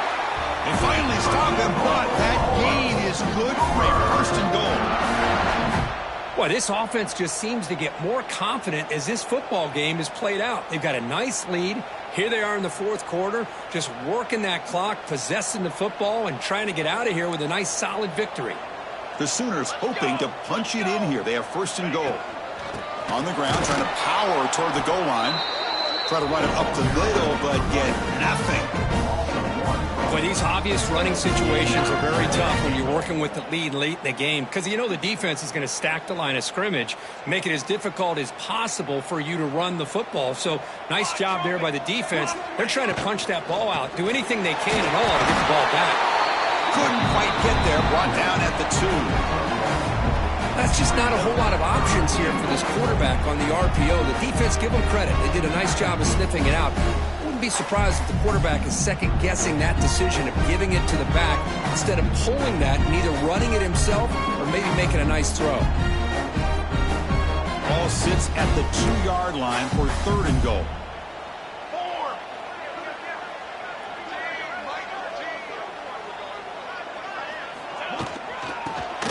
They finally stop him, but that gain is good for a 1st and goal. Well, this offense just seems to get more confident as this football game is played out. They've got a nice lead. Here they are in the 4th quarter, just working that clock, possessing the football, and trying to get out of here with a nice, solid victory. The Sooners hoping to punch it in here. They have 1st and goal. On the ground, trying to power toward the goal line. Try to run it up the middle, but get nothing. Boy, these obvious running situations are very tough when you're working with the lead late in the game because you know the defense is going to stack the line of scrimmage, make it as difficult as possible for you to run the football. So nice job there by the defense. They're trying to punch that ball out, do anything they can at all to get the ball back. Couldn't quite get there, brought down at the 2. That's just not a whole lot of options here for this quarterback on the RPO. The defense, give them credit. They did a nice job of sniffing it out. Wouldn't be surprised if the quarterback is second-guessing that decision of giving it to the back instead of pulling that and either running it himself or maybe making a nice throw. Ball sits at the 2-yard line for 3rd and goal.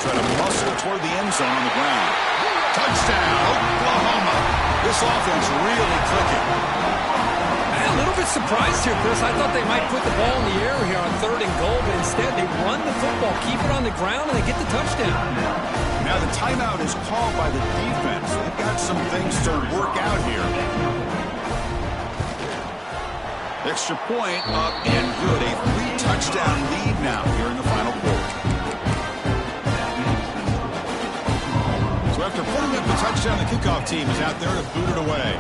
Try to muscle toward the end zone on the ground. Touchdown, Oklahoma. This offense really clicking. A little bit surprised here, Chris. I thought they might put the ball in the air here on 3rd and goal, but instead they run the football, keep it on the ground, and they get the touchdown. Now the timeout is called by the defense. They've got some things to work out here. Extra point up and good. A 3-touchdown lead now here in the final quarter. So after putting up the touchdown, the kickoff team is out there to boot it away.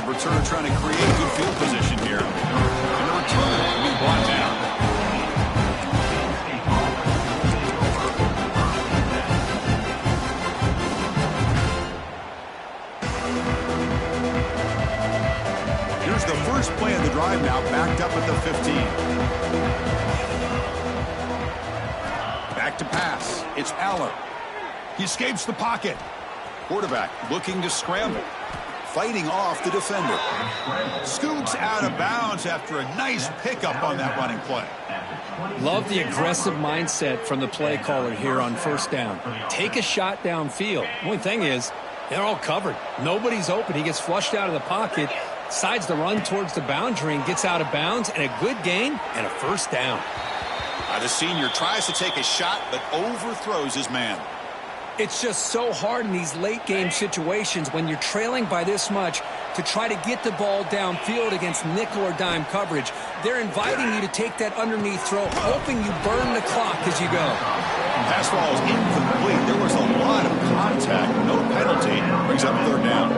Returner trying to create good field position here. And the returner will be brought down. Here's the first play of the drive now, backed up at the 15. Back to pass. It's Aller. He escapes the pocket. Quarterback looking to scramble. Fighting off the defender. Scoots out of bounds after a nice pickup on that running play. Love the aggressive mindset from the play caller here on 1st down. Take a shot downfield. One thing is, they're all covered. Nobody's open. He gets flushed out of the pocket, decides to run towards the boundary and gets out of bounds, and a good gain and a 1st down. The senior tries to take a shot, but overthrows his man. It's just so hard in these late-game situations when you're trailing by this much to try to get the ball downfield against nickel or dime coverage. They're inviting you to take that underneath throw, hoping you burn the clock as you go. Pass ball is incomplete. There was a lot of contact. No penalty. Brings up 3rd down.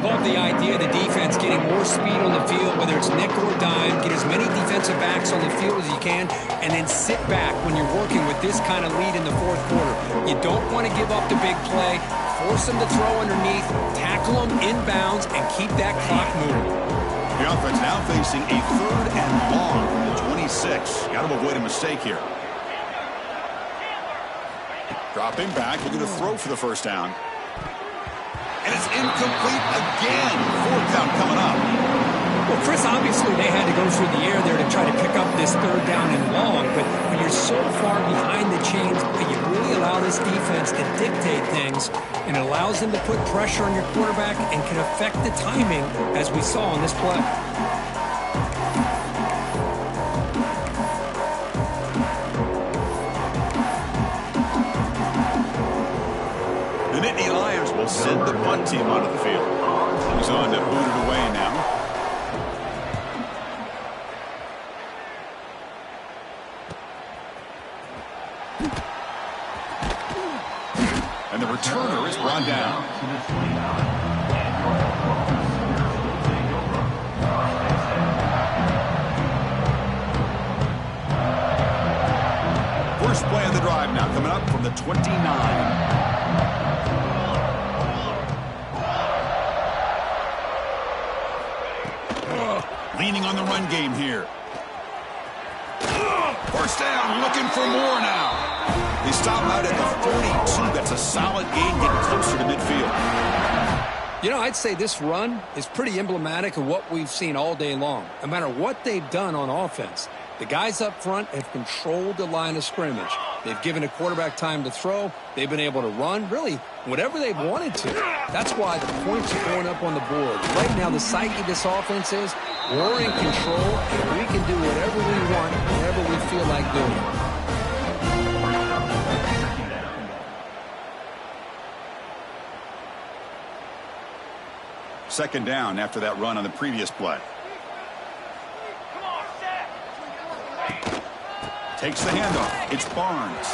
Love the idea of the defense getting more speed on the field, whether it's nickel or dime, get as many defensive backs on the field as you can, and then sit back when you're working with this kind of lead in the 4th quarter. You don't want to give up the big play, force them to throw underneath, tackle them inbounds, and keep that clock moving. The offense now facing a 3rd and long at 26. Got to avoid a mistake here. Dropping back, looking to throw for the 1st down. And it's incomplete again. 4th down coming up. Well, Chris, obviously they had to go through the air there to try to pick up this 3rd down and long, but when you're so far behind the chains, you really allow this defense to dictate things, and it allows them to put pressure on your quarterback and can affect the timing, as we saw on this play. Will send the punt team onto the field. He's on to boot it away now. And the returner is brought down. 29. Leaning on the run game here. First down, looking for more now. They stop out at the 42. That's a solid gain, getting closer to midfield. You know, I'd say this run is pretty emblematic of what we've seen all day long. No matter what they've done on offense, the guys up front have controlled the line of scrimmage. They've given a quarterback time to throw. They've been able to run, really, whatever they've wanted to. That's why the points are going up on the board. Right now, the psyche of this offense is we're in control, and we can do whatever we want, whenever we feel like doing it. Second down after that run on the previous play. Come on, set. Takes the handoff. It's Barnes.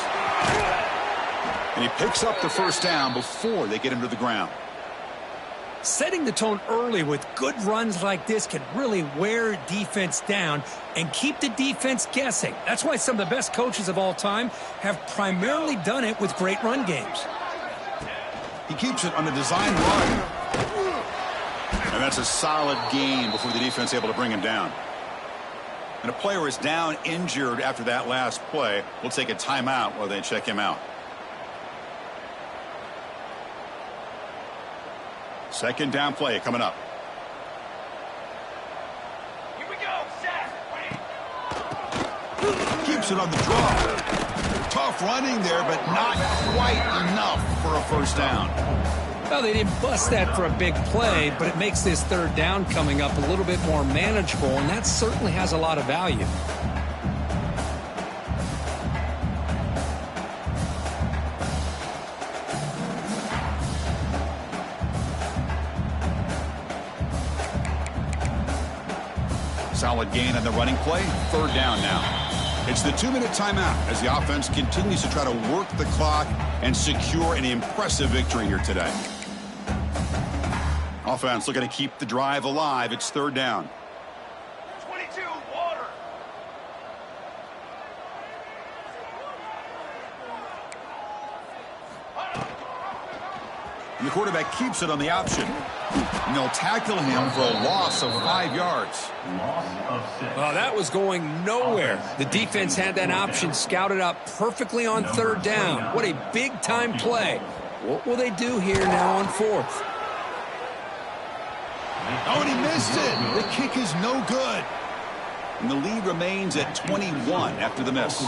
And he picks up the first down before they get him to the ground. Setting the tone early with good runs like this can really wear defense down and keep the defense guessing. That's why some of the best coaches of all time have primarily done it with great run games. He keeps it on a design run. And that's a solid gain before the defense is able to bring him down. And a player is down injured after that last play. We'll take a timeout while they check him out. Second down play coming up. Here we go, set. Keeps it on the draw. Tough running there, but not quite enough for a first down. Well, they didn't bust that for a big play, but it makes this third down coming up a little bit more manageable, and that certainly has a lot of value. Solid gain on the running play. Third down now. It's the 2-minute timeout as the offense continues to try to work the clock and secure an impressive victory here today. Offense looking to keep the drive alive. It's third down. 22, water. And the quarterback keeps it on the option. And they'll tackle him for a loss of 5 yards. Well, that was going nowhere. The defense had that option scouted out perfectly on third down. What a big-time play. What will they do here now on fourth? Oh, and he missed it. The kick is no good. And the lead remains at 21 after the miss.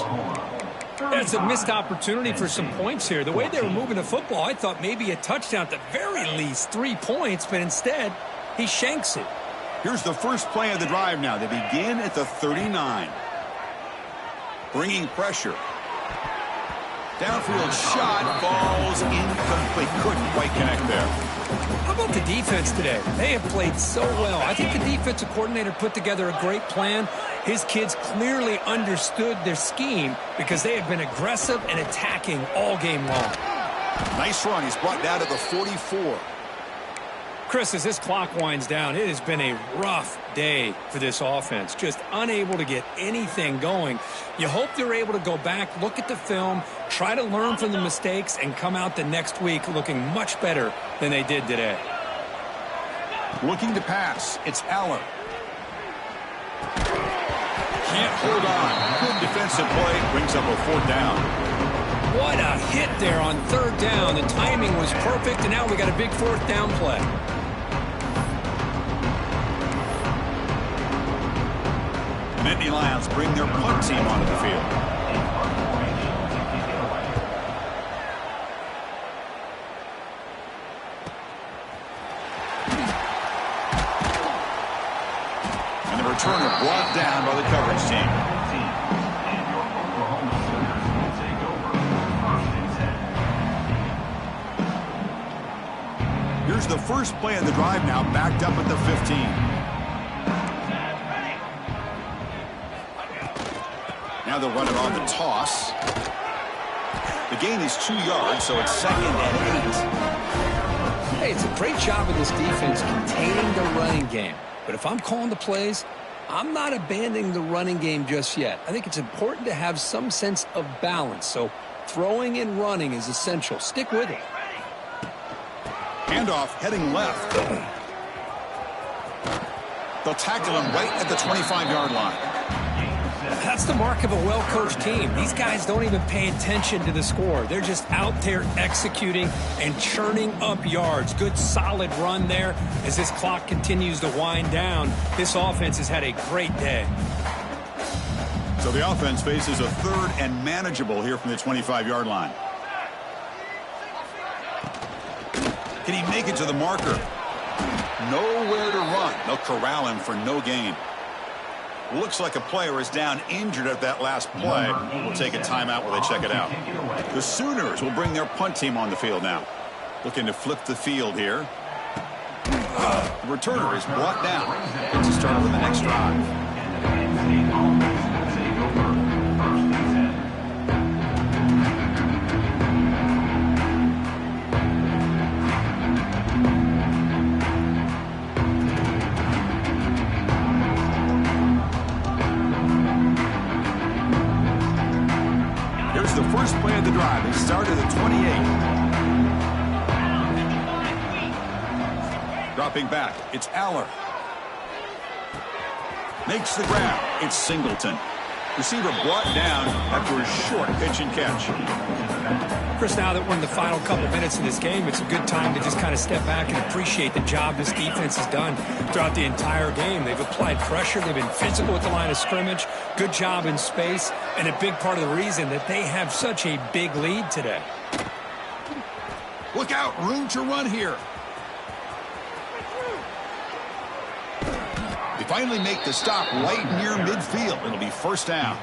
That's a missed opportunity for some points here. The way they were moving the football, I thought maybe a touchdown, at the very least 3 points, but instead, he shanks it. Here's the first play of the drive now. They begin at the 39. Bringing pressure. Downfield shot falls incomplete. Couldn't quite connect there. How about the defense today? They have played so well. I think the defensive coordinator put together a great plan. His kids clearly understood their scheme because they have been aggressive and attacking all game long. Nice run. He's brought down to the 44. Chris, as this clock winds down, it has been a rough day for this offense. Just unable to get anything going. You hope they're able to go back, look at the film, try to learn from the mistakes, and come out the next week looking much better than they did today. Looking to pass. It's Allen. Can't hold on. Good defensive play. Brings up a fourth down. What a hit there on third down. The timing was perfect, and now we got a big fourth down play. Nittany Lions bring their punt team onto the field. And the returner brought down by the coverage team. Here's the first play of the drive now, backed up at the 15. Now they'll run it on the toss. The gain is 2 yards, so it's 2nd and 8. Hey, it's a great job of this defense containing the running game. But if I'm calling the plays, I'm not abandoning the running game just yet. I think it's important to have some sense of balance. So Throwing and running is essential. Stick with it. Handoff heading left. They'll tackle him right at the 25-yard line. That's the mark of a well-coached team. These guys don't even pay attention to the score. They're just out there executing and churning up yards. Good, solid run there. As this clock continues to wind down, this offense has had a great day. So the offense faces a 3rd and manageable here from the 25-yard line. Can he make it to the marker? Nowhere to run. They'll corral him for no gain. Looks like a player is down injured at that last play. We'll take a timeout while they check it out. The Sooners will bring their punt team on the field now. Looking to flip the field here. The returner is brought down. Gets to start with the next drive. Here's the first play of the drive. They start at the 28. Dropping back, it's Aller. Makes the grab. It's Singleton. Receiver brought down after a short pitch and catch. Chris, now that we're in the final couple minutes of this game, it's a good time to just kind of step back and appreciate the job this defense has done throughout the entire game. They've applied pressure. They've been physical at the line of scrimmage. Good job in space, and a big part of the reason that they have such a big lead today. Look out, room to run here. They finally make the stop right near midfield. It'll be first down.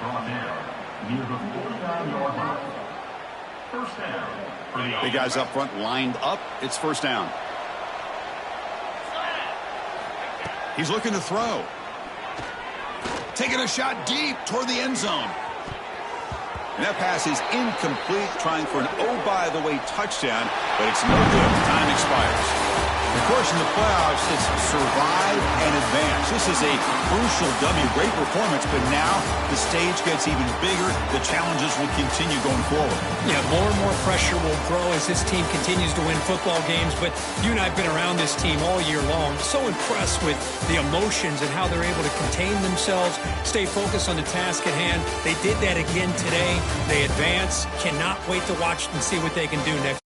Big guys up front lined up. It's first down. He's looking to throw. Taking a shot deep toward the end zone. And that pass is incomplete, trying for an oh-by-the-way touchdown, but it's no good. Time expires. Of course, in the playoffs, it's survive and advance. This is a crucial W. Great performance, but now the stage gets even bigger. The challenges will continue going forward. Yeah, more and more pressure will grow as this team continues to win football games, but you and I have been around this team all year long. So impressed with the emotions and how they're able to contain themselves, stay focused on the task at hand. They did that again today. They advance. Cannot wait to watch and see what they can do next.